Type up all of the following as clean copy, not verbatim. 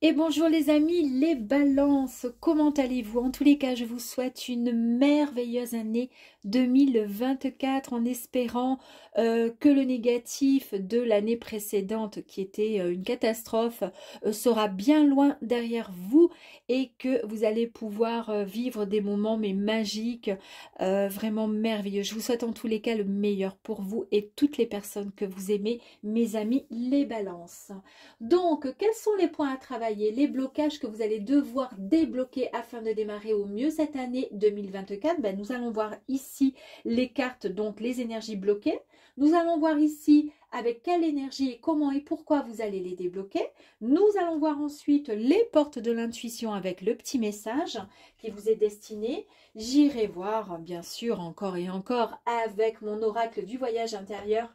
Et bonjour les amis, les balances, comment allez-vous? En tous les cas, je vous souhaite une merveilleuse année 2024 en espérant que le négatif de l'année précédente, qui était une catastrophe, sera bien loin derrière vous et que vous allez pouvoir vivre des moments mais magiques, vraiment merveilleux. Je vous souhaite en tous les cas le meilleur pour vous et toutes les personnes que vous aimez, mes amis, les balances. Donc, quels sont les points à travailler, les blocages que vous allez devoir débloquer afin de démarrer au mieux cette année 2024? Nous allons voir ici les cartes, donc les énergies bloquées. Nous allons voir ici avec quelle énergie et comment et pourquoi vous allez les débloquer. Nous allons voir ensuite les portes de l'intuition avec le petit message qui vous est destiné. J'irai voir, bien sûr, encore et encore avec mon oracle du voyage intérieur,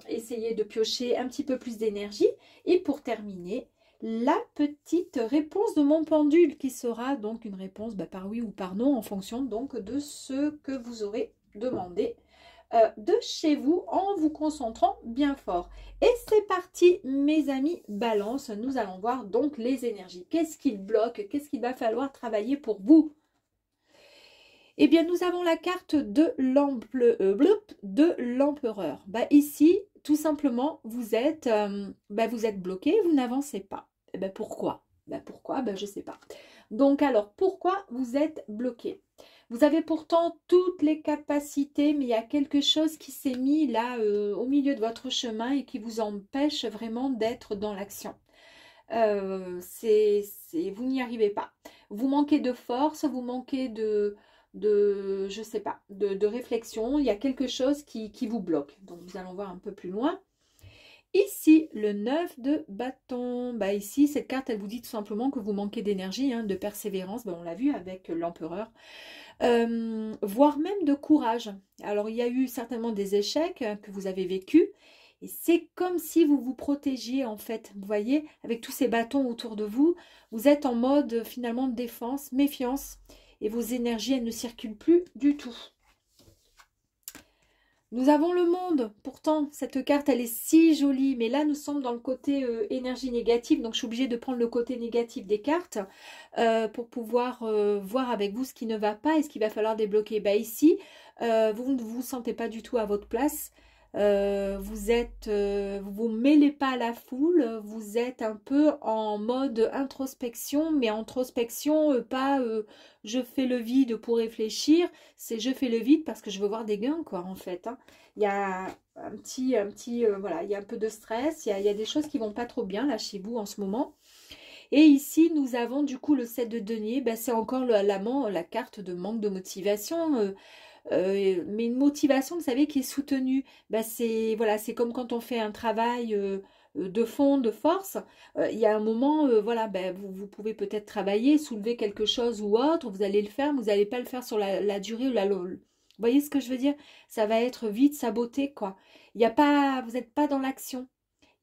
essayer de piocher un petit peu plus d'énergie. Et pour terminer, la petite réponse de mon pendule qui sera donc une réponse par oui ou par non en fonction donc de ce que vous aurez demandé de chez vous en vous concentrant bien fort. Et c'est parti mes amis balance, nous allons voir donc les énergies. Qu'est-ce qu'il bloque? Qu'est-ce qu'il va falloir travailler pour vous? Eh bien, nous avons la carte de l'empereur. Ici, tout simplement, vous êtes bloqué, vous n'avancez pas. Pourquoi? Pourquoi? Je ne sais pas. Donc, alors, pourquoi vous êtes bloqué? Vous avez pourtant toutes les capacités, mais il y a quelque chose qui s'est mis là au milieu de votre chemin et qui vous empêche vraiment d'être dans l'action. Vous n'y arrivez pas. Vous manquez de force, vous manquez je sais pas, de réflexion. Il y a quelque chose qui vous bloque. Donc, nous allons voir un peu plus loin. Ici, le 9 de bâton. Ici, cette carte, elle vous dit tout simplement que vous manquez d'énergie, de persévérance. On l'a vu avec l'empereur. Voire même de courage. Alors, il y a eu certainement des échecs que vous avez vécus. Et c'est comme si vous vous protégiez en fait. Vous voyez, avec tous ces bâtons autour de vous, vous êtes en mode finalement de défense, méfiance. Et vos énergies, elles ne circulent plus du tout. Nous avons le monde. Pourtant, cette carte, elle est si jolie. Mais là, nous sommes dans le côté énergie négative. Donc, je suis obligée de prendre le côté négatif des cartes pour pouvoir voir avec vous ce qui ne va pas et ce qu'il va falloir débloquer. Ici, vous ne vous sentez pas du tout à votre place. Vous vous mêlez pas à la foule, vous êtes un peu en mode introspection, mais introspection pas je fais le vide pour réfléchir, c'est je fais le vide parce que je veux voir des gains quoi en fait. Il y a voilà, il y a un peu de stress, il y a des choses qui vont pas trop bien là chez vous en ce moment. Et ici, nous avons du coup le 7 de denier, c'est encore la carte de manque de motivation. Mais une motivation, vous savez, qui est soutenue. C'est voilà, c'est comme quand on fait un travail de fond, de force. Il y a un moment, voilà, vous pouvez peut-être travailler, soulever quelque chose ou autre, vous allez le faire, mais vous n'allez pas le faire sur la durée ou Vous voyez ce que je veux dire? Ça va être vite saboté, quoi. Il y a pas, vous n'êtes pas dans l'action.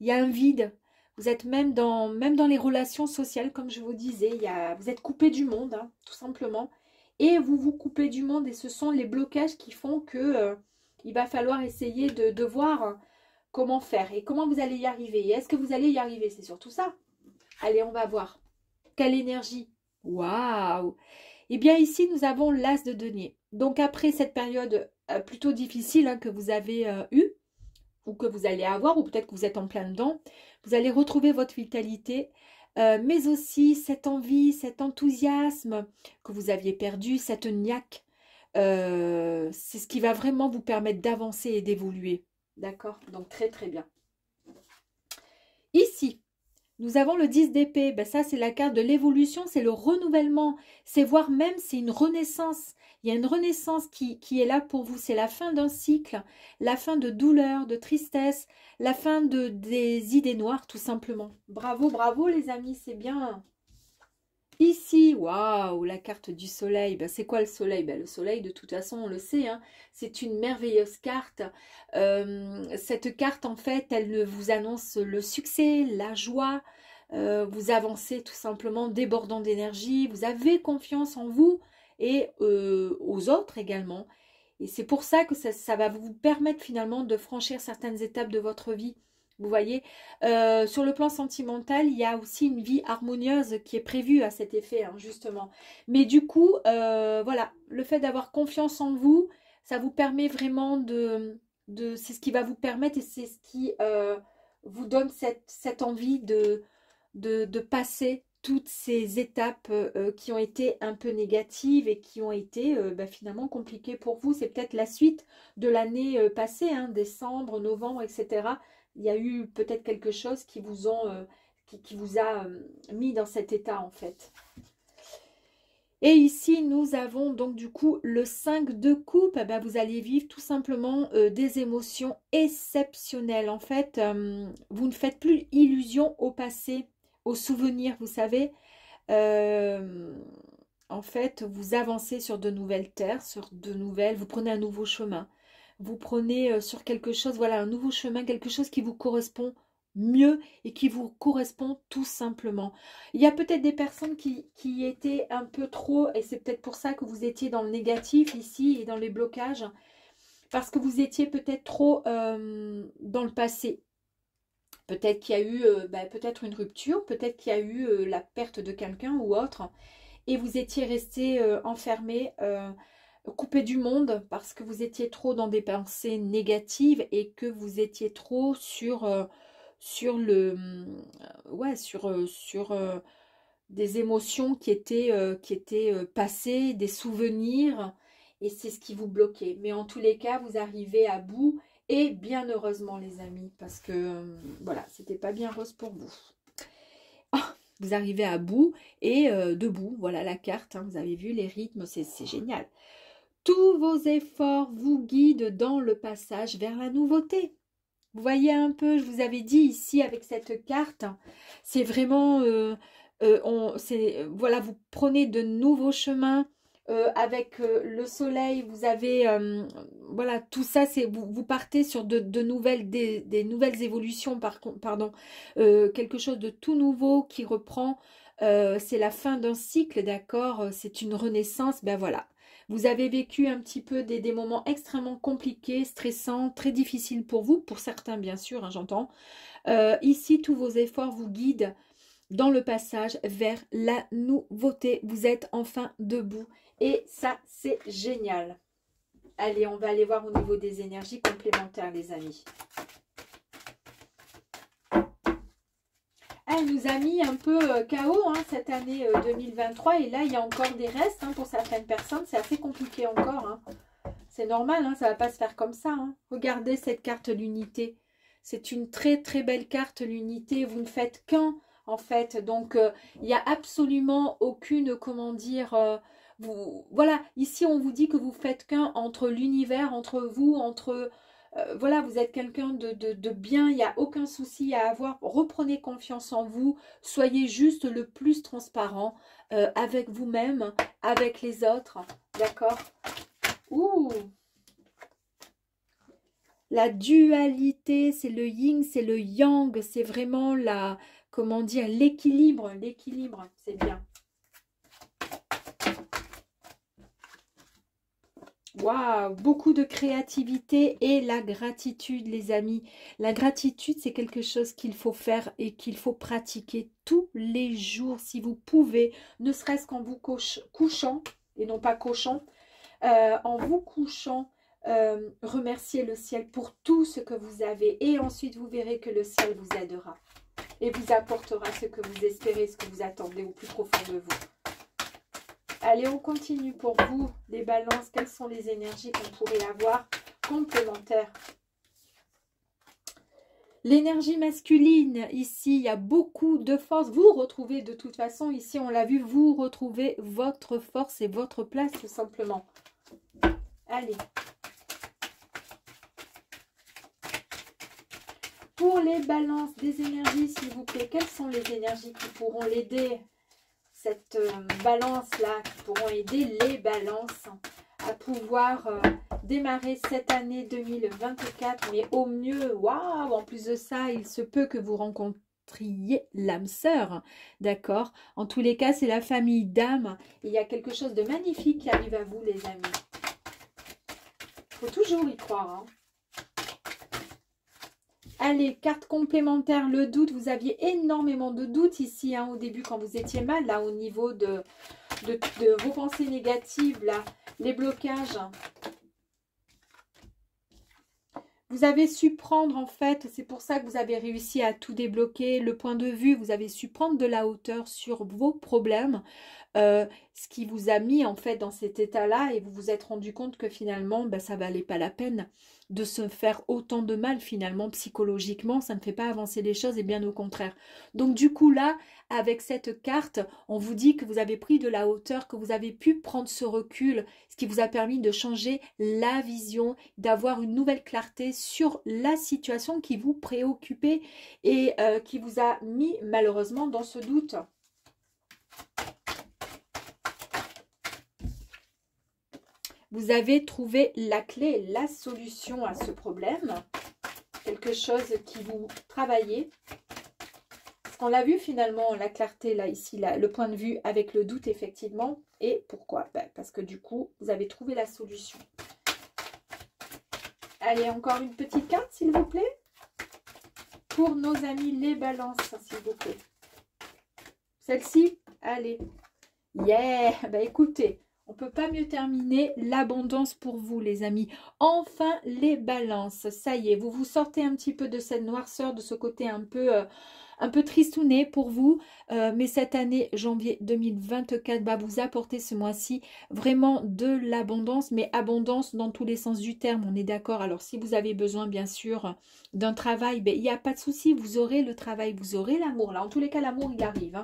Il y a un vide. Vous êtes même dans les relations sociales, comme je vous disais. Vous êtes coupé du monde, tout simplement. Et vous vous coupez du monde et ce sont les blocages qui font que il va falloir essayer de voir comment faire et comment vous allez y arriver. Et est-ce que vous allez y arriver? C'est surtout ça. Allez, on va voir. Quelle énergie! Waouh! Eh bien, ici, nous avons l'as de denier. Donc, après cette période plutôt difficile que vous avez eue, ou que vous allez avoir, ou peut-être que vous êtes en plein dedans, vous allez retrouver votre vitalité, mais aussi cette envie, cet enthousiasme que vous aviez perdu, cette niaque. C'est ce qui va vraiment vous permettre d'avancer et d'évoluer. D'accord? Donc très très bien. Ici, nous avons le 10 d'épée. Ça, c'est la carte de l'évolution, c'est le renouvellement. C'est voire même, c'est une renaissance. Il y a une renaissance qui est là pour vous. C'est la fin d'un cycle, la fin de douleur, de tristesse, la fin des idées noires, tout simplement. Bravo, bravo les amis, c'est bien. Ici, waouh, la carte du soleil. C'est quoi le soleil? Le soleil, de toute façon, on le sait, c'est une merveilleuse carte. Cette carte, en fait, elle vous annonce le succès, la joie. Vous avancez tout simplement débordant d'énergie. Vous avez confiance en vous et aux autres également. Et c'est pour ça que ça va vous permettre finalement de franchir certaines étapes de votre vie. Vous voyez, sur le plan sentimental, il y a aussi une vie harmonieuse qui est prévue à cet effet, hein, justement. Mais du coup, voilà, le fait d'avoir confiance en vous, ça vous permet vraiment c'est ce qui va vous permettre et c'est ce qui vous donne cette envie de passer toutes ces étapes qui ont été un peu négatives et qui ont été finalement compliquées pour vous. C'est peut-être la suite de l'année passée, hein, décembre, novembre, etc. Il y a eu peut-être quelque chose qui vous a mis dans cet état en fait. Et ici, nous avons donc du coup le 5 de coupe. Vous allez vivre tout simplement des émotions exceptionnelles. En fait, vous ne faites plus illusion au passé, aux souvenirs, vous savez. En fait, vous avancez sur de nouvelles terres, vous prenez un nouveau chemin. Vous prenez sur quelque chose, voilà, un nouveau chemin, quelque chose qui vous correspond mieux et qui vous correspond tout simplement. Il y a peut-être des personnes qui étaient un peu trop, et c'est peut-être pour ça que vous étiez dans le négatif ici et dans les blocages, parce que vous étiez peut-être trop dans le passé. Peut-être qu'il y a eu peut-être une rupture, peut-être qu'il y a eu la perte de quelqu'un ou autre, et vous étiez resté enfermé, coupé du monde parce que vous étiez trop dans des pensées négatives et que vous étiez trop sur des émotions qui étaient passées, des souvenirs, et c'est ce qui vous bloquait. Mais en tous les cas, vous arrivez à bout, et bien heureusement les amis, parce que voilà, c'était pas bien rose pour vous. Vous arrivez à bout et debout, voilà la carte, hein, vous avez vu les rythmes, c'est génial. Tous vos efforts vous guident dans le passage vers la nouveauté. Vous voyez un peu, je vous avais dit ici avec cette carte, c'est vraiment, voilà, vous prenez de nouveaux chemins avec le soleil, vous avez, voilà, tout ça, c'est vous partez sur des nouvelles évolutions, pardon, quelque chose de tout nouveau qui reprend, c'est la fin d'un cycle, d'accord, c'est une renaissance, ben voilà. Vous avez vécu un petit peu des moments extrêmement compliqués, stressants, très difficiles pour vous, pour certains bien sûr, hein, j'entends. Ici, tous vos efforts vous guident dans le passage vers la nouveauté. Vous êtes enfin debout et ça, c'est génial. Allez, on va aller voir au niveau des énergies complémentaires, les amis. Elle nous a mis un peu KO hein, cette année 2023 et là il y a encore des restes hein, pour certaines personnes, c'est assez compliqué encore. Hein. C'est normal, hein, ça ne va pas se faire comme ça. Hein. Regardez cette carte l'unité, c'est une très très belle carte l'unité, vous ne faites qu'un en fait, donc il n'y a absolument aucune, comment dire, voilà, ici on vous dit que vous faites qu'un entre l'univers, entre vous, entre... voilà, vous êtes quelqu'un de bien, il n'y a aucun souci à avoir. Reprenez confiance en vous, soyez juste le plus transparent avec vous-même, avec les autres, d'accord? Ouh! La dualité, c'est le yin, c'est le yang, c'est vraiment la, comment dire, l'équilibre, c'est bien. Waouh, beaucoup de créativité et la gratitude, les amis. La gratitude, c'est quelque chose qu'il faut faire et qu'il faut pratiquer tous les jours si vous pouvez, ne serait-ce qu'en vous couchant, et non pas cochant, en vous couchant, remerciez le ciel pour tout ce que vous avez et ensuite vous verrez que le ciel vous aidera et vous apportera ce que vous espérez, ce que vous attendez au plus profond de vous. Allez, on continue pour vous, les balances. Quelles sont les énergies qu'on pourrait avoir complémentaires? L'énergie masculine, ici, il y a beaucoup de force. Vous retrouvez de toute façon, ici, on l'a vu, vous retrouvez votre force et votre place, tout simplement. Allez. Pour les balances des énergies, s'il vous plaît, quelles sont les énergies qui pourront l'aider? Cette balance-là, qui pourront aider les balances à pouvoir démarrer cette année 2024, mais au mieux, waouh, en plus de ça, il se peut que vous rencontriez l'âme sœur, d'accord? En tous les cas, c'est la famille d'âme, il y a quelque chose de magnifique qui arrive à vous, les amis. Il faut toujours y croire, hein. Allez, carte complémentaire, le doute. Vous aviez énormément de doutes ici, hein, au début, quand vous étiez mal, là, au niveau de vos pensées négatives, là, les blocages. Vous avez su prendre, en fait, c'est pour ça que vous avez réussi à tout débloquer, le point de vue, vous avez su prendre de la hauteur sur vos problèmes, ce qui vous a mis, en fait, dans cet état-là, et vous vous êtes rendu compte que finalement, ben, ça valait pas la peine de se faire autant de mal, finalement, psychologiquement, ça ne fait pas avancer les choses, et bien au contraire. Donc, du coup, là, avec cette carte, on vous dit que vous avez pris de la hauteur, que vous avez pu prendre ce recul, ce qui vous a permis de changer la vision, d'avoir une nouvelle clarté sur la situation qui vous préoccupait et qui vous a mis malheureusement dans ce doute. Vous avez trouvé la clé, la solution à ce problème, quelque chose qui vous travaillait. Parce qu'on l'a vu finalement, la clarté là, ici, là, le point de vue avec le doute effectivement. Et pourquoi? Ben, parce que du coup, vous avez trouvé la solution. Allez, encore une petite carte, s'il vous plaît. Pour nos amis les balances, s'il vous plaît. Celle-ci, allez. Yeah! Bah écoutez, on ne peut pas mieux terminer l'abondance pour vous, les amis. Enfin, les balances. Ça y est, vous vous sortez un petit peu de cette noirceur, de ce côté un peu tristouné pour vous. Mais cette année, janvier 2024, va vous apporter ce mois-ci vraiment de l'abondance, mais abondance dans tous les sens du terme, on est d'accord. Alors, si vous avez besoin, bien sûr, d'un travail, ben, il n'y a pas de souci, vous aurez le travail, vous aurez l'amour. Là, en tous les cas, l'amour, il arrive.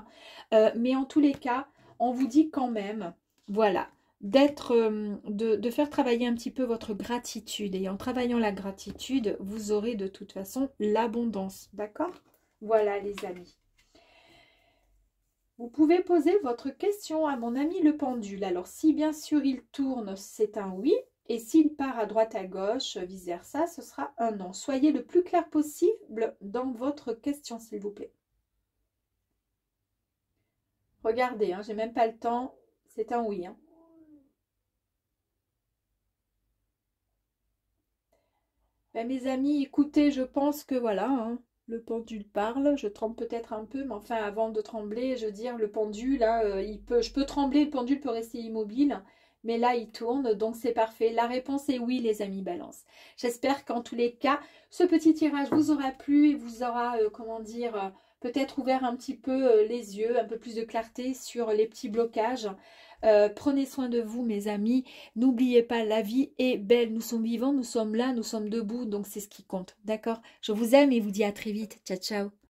Hein. Mais en tous les cas, on vous dit quand même, voilà, de faire travailler un petit peu votre gratitude. Et en travaillant la gratitude, vous aurez de toute façon l'abondance, d'accord? Voilà les amis. Vous pouvez poser votre question à mon ami le pendule. Alors si bien sûr il tourne, c'est un oui. Et s'il part à droite à gauche, vice versa, ce sera un non. Soyez le plus clair possible dans votre question, s'il vous plaît. Regardez, hein, j'ai même pas le temps. C'est un oui. Hein. Ben, mes amis, écoutez, je pense que voilà, hein, le pendule parle. Je tremble peut-être un peu, mais enfin, avant de trembler, je veux dire, le pendule, là, je peux trembler, le pendule peut rester immobile, mais là, il tourne, donc c'est parfait. La réponse est oui, les amis balance. J'espère qu'en tous les cas, ce petit tirage vous aura plu et vous aura, comment dire, peut-être ouvert un petit peu les yeux, un peu plus de clarté sur les petits blocages. Prenez soin de vous, mes amis. N'oubliez pas, la vie est belle. Nous sommes vivants, nous sommes là, nous sommes debout. Donc, c'est ce qui compte. D'accord? Je vous aime et vous dis à très vite. Ciao, ciao.